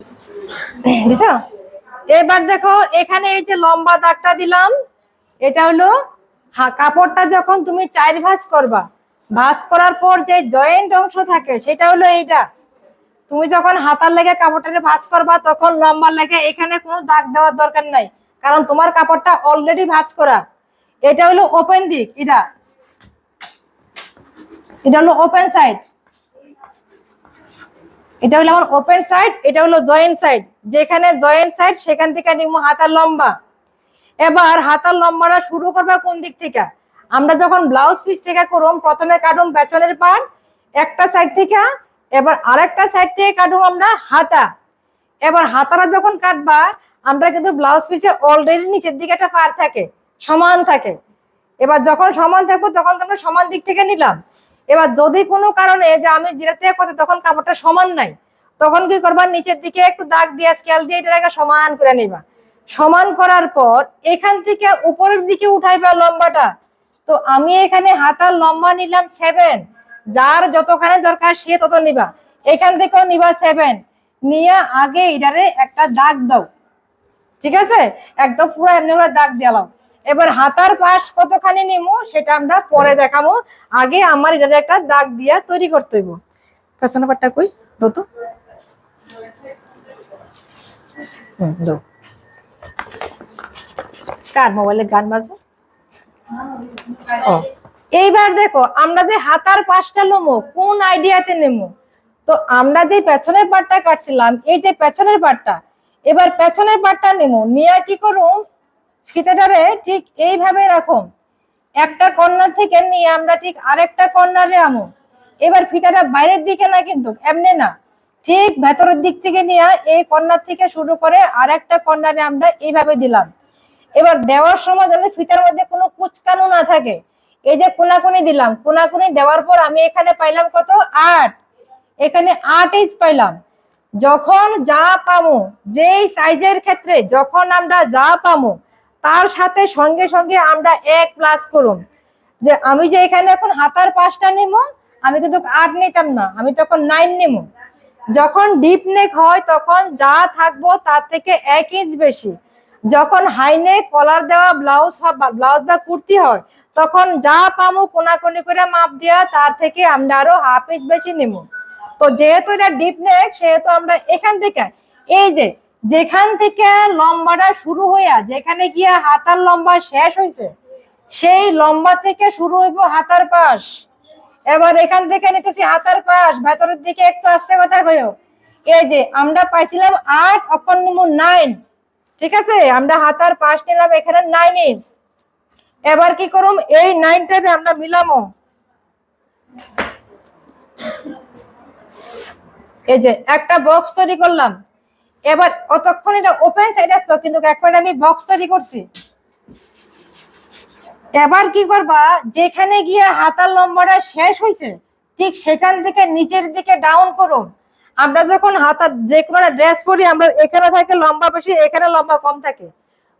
বুঝছো? এবার দেখো এখানে এই যে লম্বা দাগটা দিলাম, এটা হলো কাপড়টা যখন তুমি 4 ভাঁজ করবা, ভাঁজ করার পর যে জয়েন্ট অংশ থাকে সেটা হলো এইটা। তুমি যখন হাতার লেগে কাপড়টাকে ভাঁজ করবা তখন লম্বা লেগে এখানে কোনো দাগ দেওয়ার দরকার নাই, কারণ তোমার কাপড়টা অলরেডি ভাঁজ করা। এটা হলো ওপেন দিক, এটা হলো ওপেন সাইড, এটা হলো আমার ওপেন সাইড, এটা হলো জয়েন্ট সাইড। যেখানে জয়েন্ট সাইড সেখান থেকে নিব হাতার লম্বা। এবার হাতার লম্বাটা শুরু করবা কোন দিক থেকে? আমরা যখন ব্লাউজ পিস থেকে করুম প্রথমে কাটুম পেছনের পার্ট একটা সাইড থেকে, এবার আরেকটা সাইড থেকে কাটুম আমরা হাতা। এবার হাতাটা যখন কাটবা আমরা কিন্তু ব্লাউজ পিসে অলরেডি নিচের দিকে একটা পার থাকে, সমান থাকে। এবার যখন সমান থাকবো তখন আমরা সমান দিক থেকে নিলাম। এবার যদি কোনো কারণে যে আমি যেটা থেকে করতে তখন কাপড়টা সমান নাই, তখন কি করবা, নিচের দিকে একটু দাগ দিয়ে স্কেল দিয়ে এটাকে সমান করে নিবা। সমান করার পর এখান থেকে উপরের দিকে উঠাইবা লম্বাটা। তো আমি এখানে হাতার লম্বা নিলাম 7, যার যতখানে দরকার সে তত নিবা। এখান থেকেও নিবা 7, নিয়ে আগে এটারে একটা দাগ দাও, ঠিক আছে? একদম পুরো এমনি করে দাগ দিলাম। এবার হাতার পাশ কতখানি নিমু সেটা আমরা পরে দেখাবো, আগে আমার এটারে একটা দাগ দিয়া তৈরি করতে হইব। পেছনের পাটটা কই দাও তো, দাও। কার মোবাইলে গান বাজে? ও, এইবার দেখো আমরা যে হাতার পাশটা নেবো কোন আইডিয়াতে নেবো। তো আমরা যে পেছনের পাটটা কাটছিলাম, এই যে পেছনের পাটটা, এবার পেছনের পাটটা নেবো, নিয়ে কি করুম, ফিতাটারে ঠিক এইভাবে রাখুম। একটা কর্নার থেকে নিয়ে আমরা ঠিক আরেকটা কর্নারে আমো। এবার ফিতাটা বাইরের দিকে না, কিন্তু এমনি না, ঠিক ভেতরের দিক থেকে নিয়ে এই কর্নার থেকে শুরু করে আরেকটা কর্নারে আমরা এইভাবে দিলাম। এবার দেওয়ার সময় যেন ফিতার মধ্যে কোনো কুচকানো না থাকে। এই যে কোনাকুনি দিলাম, কোনাকুনি দেওয়ার পর আমি এখানে পাইলাম কত, 8, এখানে 8 ইঞ্চ পাইলাম। যখন যা পামো, যেই সাইজের ক্ষেত্রে যখন আমরা যা পামো তার সাথে সঙ্গে সঙ্গে আমরা 1 প্লাস করুন। যে আমি যে এখানে এখন হাতার পাশটা নিব, আমি কিন্তু 8 নিতাম না, আমি তখন 9 নিব। যখন ডিপ নেক হয় তখন যা থাকবো তার থেকে 1 ইঞ্চ বেশি। যখন হাই নেক কলার দেওয়া ব্লাউজ বা কুর্তি হয় তখন যা পামো কোনাকুনি করে মাপ দেওয়া তার থেকে আমরা আরো হাফ ইঞ্চ বেশি নেব। তো যেহেতু এটা ডিপ নেক সেহেতু আমরা এখান থেকে এই যে যেখান থেকে লম্বাটা শুরু হইয়া যেখানে গিয়া হাতার লম্বা শেষ হয়েছে সেই লম্বা থেকে শুরু হইব হাতার পাশ। এবার এখান থেকে নিতেছি হাতার পাশ, ভেতরের দিকে একটু আস্তে কথা কইও। এই যে আমরা পাইছিলাম 8, অখন নিমু 9, ঠিক আছে? আমরা হাতার পাশ নিলাম এখানে 9 ইঞ্চ। এবার কি করুম, এই 9টাকে আমরা মিলামো। এই যে একটা বক্স তৈরি করলাম। এবার অতক্ষণ এটা ওপেন সাইড আসতো, কিন্তু একবার আমি বক্স তৈরি করছি। এবার কি করবা, যেখানে গিয়ে হাতার লম্বাটা শেষ হয়েছে ঠিক সেখান থেকে নিচের দিকে ডাউন করো। আমরা যখন হাতার যে কোনো ড্রেস পরি আমরা এখানে থাকে লম্বা বেশি, এখানে লম্বা কম থাকে।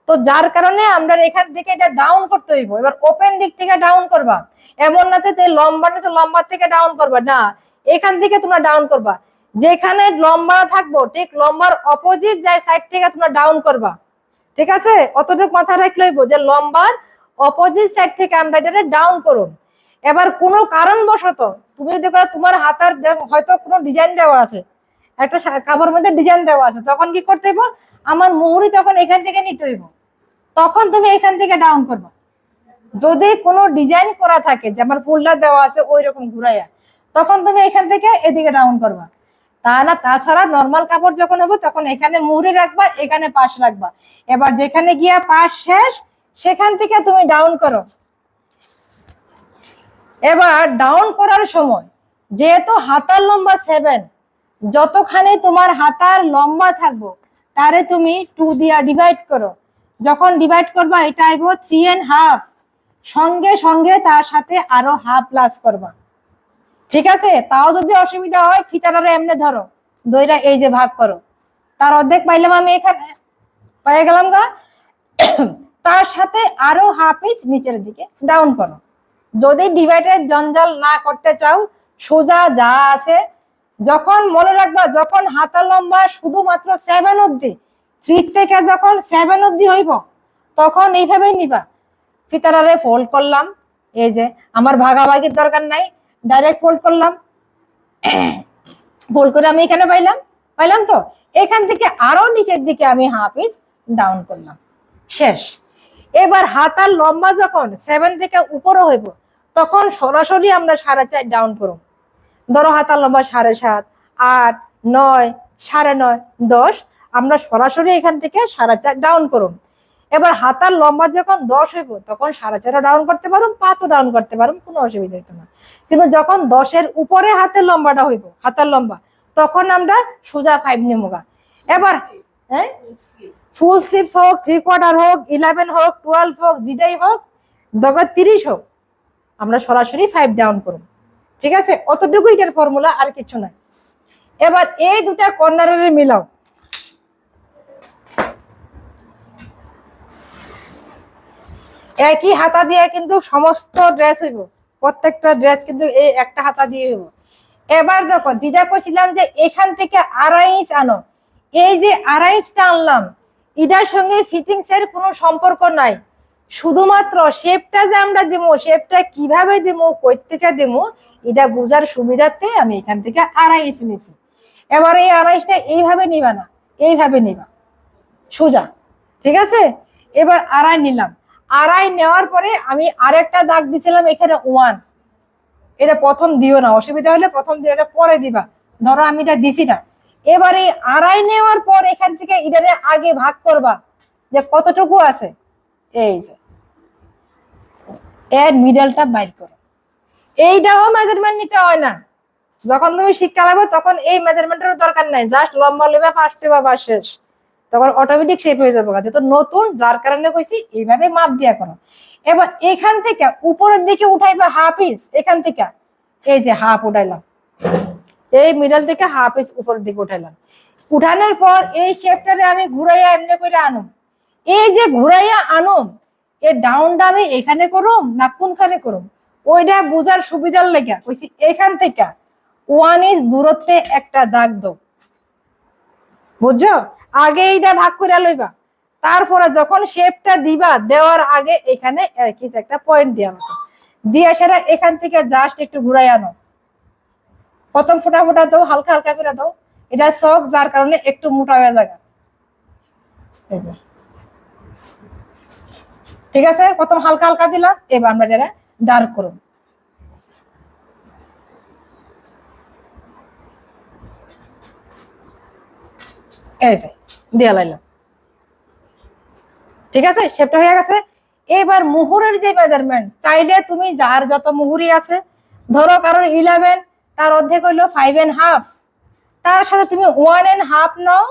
তো যার কারণে আমরা এখান থেকে এটা ডাউন করতে হইব। এবার ওপেন দিক থেকে ডাউন করবা, এমন না যে লম্বা থেকে ডাউন করবা না, এখান থেকে তোমরা ডাউন করবা। যেখানে লম্বা থাকবো ঠিক লম্বার অপোজিট যায় সাইড থেকে তোমরা ডাউন করবা, ঠিক আছে? অতটুকু মাথায় রাখলে হইব যে লম্বার অপোজিট সাইড থেকে আমরা এটা ডাউন করো। এবার কোনো কারণবশত তুমি যদি তোমার হাতার হয়তো কোনো ডিজাইন দেওয়া আছে, একটা কাপড়ের মধ্যে ডিজাইন দেওয়া আছে, তখন কি করতে হইব, আমার মুহুরি তখন এখান থেকে নিতে হইব, তখন তুমি এখান থেকে ডাউন করবা। যদি কোনো ডিজাইন করা থাকে যে আমার ফুলটা দেওয়া আছে ওই রকম ঘুরাইয়া, তখন তুমি এখান থেকে এদিকে ডাউন করবা। তা না, তাছাড়া নর্মাল কাপড় যখন হবে তখন এখানে মুহুরি রাখবা, এখানে পাশ রাখবা। এবার যেখানে গিয়া পাশ শেষ সেখান থেকে তুমি ডাউন করো। এবার ডাউন করার সময় যেহেতু হাতার লম্বা 7, যতখানি তোমার হাতার লম্বা থাকবো তারে তুমি 2 দিয়া ডিভাইড করো। যখন ডিভাইড করবা এটা আইব 3.5, সঙ্গে সঙ্গে তার সাথে আরো হাফ প্লাস করবা, ঠিক আছে? তাও যদি অসুবিধা হয় ফিতাটারে এমনি ধরো, দইটা এই যে ভাগ করো, তার অর্ধেক পাইলাম আমি এখানে পেয়ে গেলাম গা। তার সাথে আরো হাফ ইঞ্চ নিচের দিকে ডাউন করো। যদি ডিভাইডের জঞ্জাল না করতে চাও সোজা যা আছে যখন মনে রাখবা, যখন হাতার লম্বা শুধুমাত্র 7 অব্দি, 3 থেকে যখন 7 অব্দি হইব তখন এইভাবেই নিবা। ফিতারারে ফোল্ড করলাম, এই যে আমার ভাগাভাগির দরকার নাই, ডাইরেক্ট ফোল্ড করলাম। ফোল্ড করে আমি এখানে পাইলাম তো, এখান থেকে আরো নিচের দিকে আমি হাফ ইঞ্চ ডাউন করলাম, শেষ। এবার হাতার লম্বা যখন 7 থেকে উপরে হইব তখন সরাসরি আমরা 4.5 ডাউন করব। ধরো হাতার লম্বা 7.5, 8, 9, 9.5, 10, আমরা সরাসরি এখান থেকে 4.5 ডাউন করব। এবার হাতার লম্বা যখন 10 হইব তখন 4.5 ডাউন করতে পারুম, 5ও ডাউন করতে পারুম, কোনো অসুবিধা হইতো না। কিন্তু যখন 10-এর উপরে হাতের লম্বাটা হইব, হাতার লম্বা, তখন আমরা সোজা 5 নেমুগা। এবার ফুল স্লিভস হোক, 3/4 হোক, 11 হোক, 12 হোক, যেটাই হোক, দরকার 30 হোক, আমরা সরাসরি 5 ডাউন করব। ঠিক আছে, অতটুকুই এর ফর্মুলা, আর কিছু নাই। এবার এই দুটা কর্নারের মিলাও। একই হাতা দিয়ে কিন্তু সমস্ত ড্রেস হইব, প্রত্যেকটা ড্রেস কিন্তু এই একটা হাতা দিয়ে হইব। এবার দেখো, যেটা কইছিলাম যে এখান থেকে 2.5 ইঞ্চ আনো, এই যে 2.5 ইঞ্চটা আনলাম, এটার সঙ্গে ফিটিংস এর কোনো সম্পর্ক নাই। শুধুমাত্র শেপটা যে আমরা দেবো, শেপটা কিভাবে দেবো, কই থেকে দেবো, এটা বোঝার সুবিধার্থে আমি এখান থেকে 2.5 ইঞ্চ নিছি। এবার এই 2.5 ইঞ্চটা এইভাবে নিবা না, এইভাবে নিবা সোজা। ঠিক আছে, এবার 2.5 নিলাম। 2.5 নেওয়ার পরে আমি আরেকটা দাগ দিছিলাম এখানে 1, এটা প্রথম দিও না, অসুবিধা হলে প্রথম দিও, এটা পরে দিবা। ধরো আমি এটা দিছি না। এবার এই 2.5 নেওয়ার পর এখান থেকে এটারে আগে ভাগ করবা যে কতটুকু আছে, এই যে এর মিডলটা বাইর করো। এইটাও মেজারমেন্ট নিতে হয় না, যখন তুমি শিক্ষা লাগবে তখন এই মেজারমেন্টের দরকার নাই, জাস্ট লম্বা লইবা, ফার্স্টে বা শেষ, তখন অটোমেটিক শেপ হয়ে যাবে। যেহেতু নতুন, যার কারণে কইছি এইভাবে মাপ দিয়া করো। এবার এখান থেকে উপরের দিকে উঠাইবা হাফ ইঞ্চ, এখান থেকে এই যে হাফ উঠাইলাম, এই মিডল থেকে হাফ ইঞ্চ উপরের দিকে উঠাইলাম। উঠানোর পর এই শেপটারে আমি ঘুরাইয়া এমনি করে আনুম। এই যে ঘুরাইয়া আনুম, এর ডাউনটা আমি এখানে করুম না কোনখানে করুম, ওইটা বোঝার সুবিধার লেগে কইছি এখান থেকে 1 ইঞ্চ দূরত্বে একটা দাগ দাও, বুঝছো? আগে এইটা ভাগ করে লইবা, তারপরে যখন শেপটা দিবা, দেওয়ার আগে এখানে একটা পয়েন্ট দিয়া মতো দিয়ে সেটা এখান থেকে জাস্ট একটু ঘুরাই আনো। প্রথম ফোটা ফোটা দাও, হালকা হালকা করে দাও, এটা শখ, যার কারণে একটু মোটা হয়ে যায়। এই যে ঠিক আছে, প্রথম হালকা হালকা দিলাম, এবার আমরা এটা ডার্ক করুন। এই যে দিয়া লাইলাম, ঠিক আছে, শেপটা হয়ে গেছে। এবার মুহুরের যে মেজারমেন্ট, চাইলে তুমি যার যত মুহুরি আছে, ধরো কারোর 11, তার অর্ধেক হইলো 5.5, তার সাথে তুমি 1.5 নাও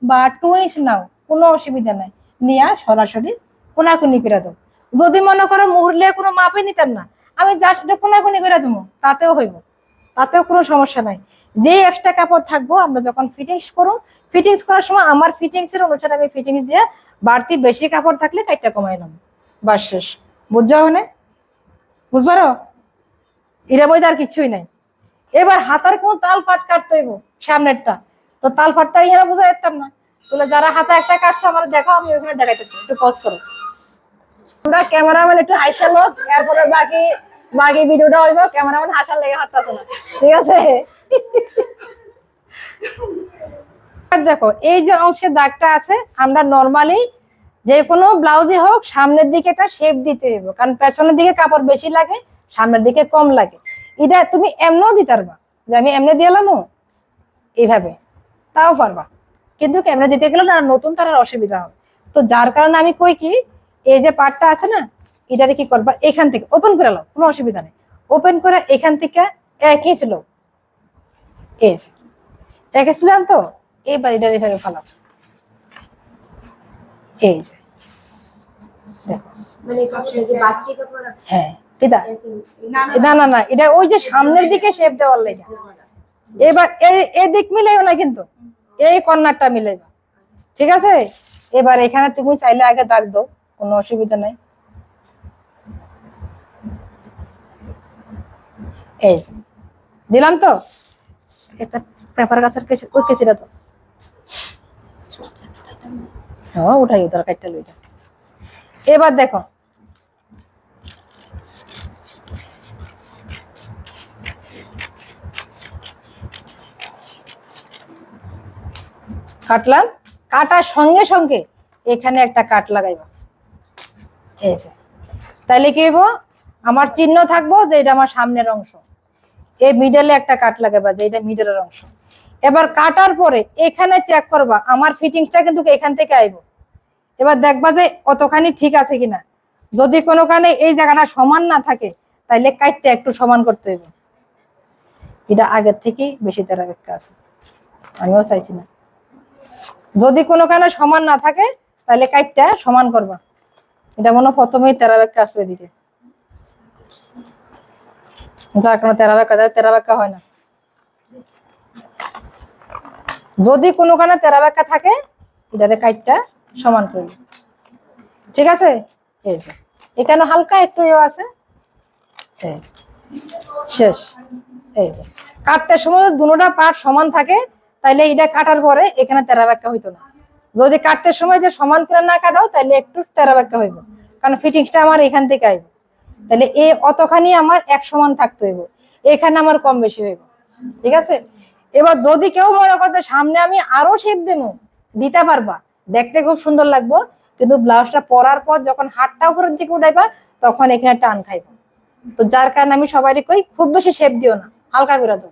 বা 2 ইঞ্চ নাও, কোনো অসুবিধা নাই, নিয়ে সরাসরি কোনাকুনি করে দাও। যদি মনে করো মুহুরলে কোনো মাপই নিতাম না, আমি জাস্ট এটা কোনাকুনি করে দেবো, তাতেও হইব, তাতেও কোনো সমস্যা নাই। যে এক্সট্রা কাপড় থাকবো আমরা যখন ফিটিংস করো, ফিটিংস করার সময় আমার ফিটিংস এর অনুসারে আমি ফিটিংস দিয়ে বাড়তি বেশি কাপড় থাকলে কাইটা কমাইলাম, বাস শেষ। বুঝছো মানে? বুঝবারো? এরা বইতে আর কিছুই নাই। এবার হাতার কোন তাল পাট কাটতে হইব, সামনেরটা তো তাল পাটটা এরা বোঝা যেতাম না, তাহলে যারা হাতা একটা কাটছে আমার দেখো, আমি ওখানে দেখাইতেছি, একটু পজ করো। আমরা ক্যামেরাম্যান একটু হাসা লোক, এরপরে বাকি বাকি ভিডিওটা হইব, ক্যামেরাম্যান হাসার লেগে হাঁটতেছে না, ঠিক আছে? দেখো এই যে অংশের দাগটা আছে, আমরা নরমালি যে কোনো ব্লাউজে হোক সামনের দিকে একটা শেপ দিতে হইব, কারণ পেছনের দিকে কাপড় বেশি লাগে, সামনের দিকে কম লাগে। এটা তুমি এমনও দিতে পারবা, যে আমি এমনি দিলাম এইভাবে, তাও পারবা, কিন্তু ক্যামেরা দিতে গেলে না নতুন তার অসুবিধা হবে। তো যার কারণে আমি কই কি, এই যে পার্টটা আছে না, এটারে কি করবা, এখান থেকে ওপেন করে নাও, কোনো অসুবিধা নেই, ওপেন করে এখান থেকে একই ছিল, এই যে একই ছিলাম তো, এইবার এটা এভাবে ফেলাও, এই যে হ্যাঁ, না না না, এটা ওই যে সামনের দিকে শেপ দেওয়ার লেগে। এবার এই দিক মিলাইও না, কিন্তু এই কর্নারটা মিলাইবা, ঠিক আছে? এবার এখানে তুমি চাইলে আগে দাগ দাও, কোনো অসুবিধা নাই। এই দিলাম তো, এটা পেপার গাছের কেসি ওই কেসিটা তো উঠাই তোর কাটটা লইটা। এবার দেখো কাটলাম, কাটার সঙ্গে সঙ্গে এখানে একটা কাট লাগাইবা, তাইলে কি হইব আমার চিহ্ন থাকবো যে এটা আমার সামনের অংশ, এই মিডলে একটা কাট লাগাইবা যে এটা মিডলের অংশ। এবার কাটার পরে এখানে চেক করবা আমার ফিটিংসটা কিন্তু এখান থেকে আইব। এবার দেখবা যে অতখানি ঠিক আছে কিনা, যদি কোনো কারণে এই জায়গাটা সমান না থাকে তাইলে কাটটা একটু সমান করতে হইব। এটা আগের থেকেই বেশি তেরা বেক্কা আছে, আমিও চাইছি না। যদি কোনো কারণে সমান না থাকে তাহলে কাটটা সমান করবা। এটা মনে প্রথমেই তেরা বেক্কা আসবে দিকে, যার কোনো তেরা বেক্কা হয় না। যদি কোনো কারণে তেরা বেক্কা থাকে এটারে কাটটা সমান করবে, ঠিক আছে। এই যে এখানে হালকা একটু আছে, শেষ। এই যে কাটতে সময় দুটোটা পার্ট সমান থাকে তাইলে এটা কাটার পরে এখানে তেরা বেক্কা হইতো না। যদি কাটতে সময় এটা সমান করে না কাটাও তাহলে একটু তেরা বেক্কা হইব, কারণ ফিটিংসটা আমার এখান থেকে আইব। তাহলে এই অতখানি আমার এক সমান থাকতে হইব, এখানে আমার কম বেশি হইব, ঠিক আছে। এবার যদি কেউ মনে করতে সামনে আমি আরো শেপ দেবো, দিতে পারবা, দেখতে খুব সুন্দর লাগবো, কিন্তু ব্লাউজটা পরার পর যখন হাতটা উপরের দিকে উঠাইবা তখন এখানে টান খাইব। তো যার কারণে আমি সবাই কই খুব বেশি শেপ দিও না, হালকা করে দাও,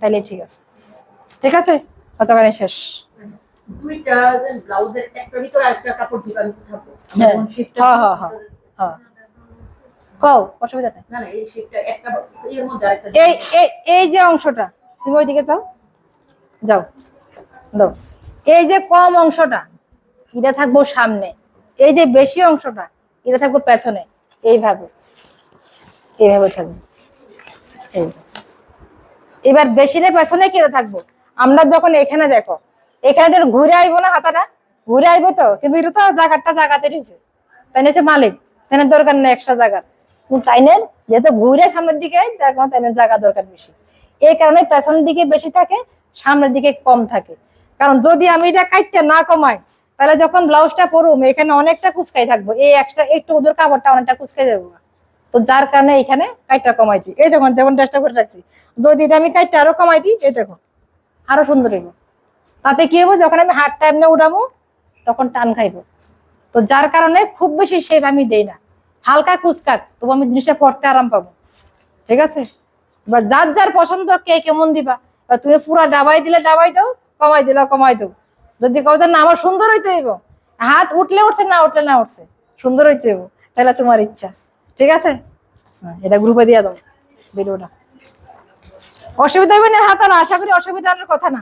তাইলে ঠিক আছে। ঠিক আছে, কতখানি শেষ। দুইটা ব্লাউজের একটা ভিতরে আরেকটা কাপড় ঢুকানো থাকবে। কও অসুবিধা নাই। না না, এই শেপটা একটা এর মধ্যে আরেকটা। এই যে অংশটা তুমি ওইদিকে যাও, যাও দাও। এই যে কম অংশটা এটা থাকবো সামনে, এই যে বেশি অংশটা এটা থাকবো পেছনে, এইভাবে এইভাবে থাকবে। এই যে এবার বেশিটা পেছনে কেটে থাকবো। আমরা যখন এখানে দেখো এখানে ঘুরে আইবো না, হাতাটা ঘুরে আইবো তো, কিন্তু এটা তো জায়গাটা জায়গাতে রয়েছে, তাই না মালিক, তাই না দরকার নেই এক্সট্রা জায়গার, তাই নেন যেহেতু ঘুরে সামনের দিকে তার কারণে তাই জায়গা দরকার বেশি। এই কারণে পেছনের দিকে বেশি থাকে, সামনের দিকে কম থাকে। কারণ যদি আমি এটা কাটতে না কমাই তাহলে যখন ব্লাউজটা পরুম এখানে অনেকটা কুচকাই থাকবো, এই এক্সট্রা একটু ওদের কাপড়টা অনেকটা কুচকাই যাবো। তো যার কারণে এখানে কাটটা কমাই দিই, এই যখন যেমন চেষ্টা করে রাখছি, যদি এটা আমি কাটটা আরো কমাই দিই এই দেখো আরো সুন্দর হইব। তাতে কি হবো যখন আমি হাতটা এমনি উঠাবো তখন টান খাইবো। তো যার কারণে খুব বেশি শেপ আমি দেই না, হালকা কুচকাক, তবু আমি জিনিসটা পরতে আরাম পাবো, ঠিক আছে। এবার যার যার পছন্দ কে কেমন দিবা, তুমি পুরা ডাবাই দিলে ডাবাই দাও, কমাই দিলে কমাই দাও। যদি কও যে না আমার সুন্দর হইতে হইব, হাত উঠলে উঠছে না উঠলে না উঠছে, সুন্দর হইতে হইব, তাহলে তোমার ইচ্ছা, ঠিক আছে। এটা গ্রুপে দিয়ে দাও ভিডিওটা, অসুবিধা হইবে না। হাত না, আশা করি অসুবিধা হওয়ার কথা না।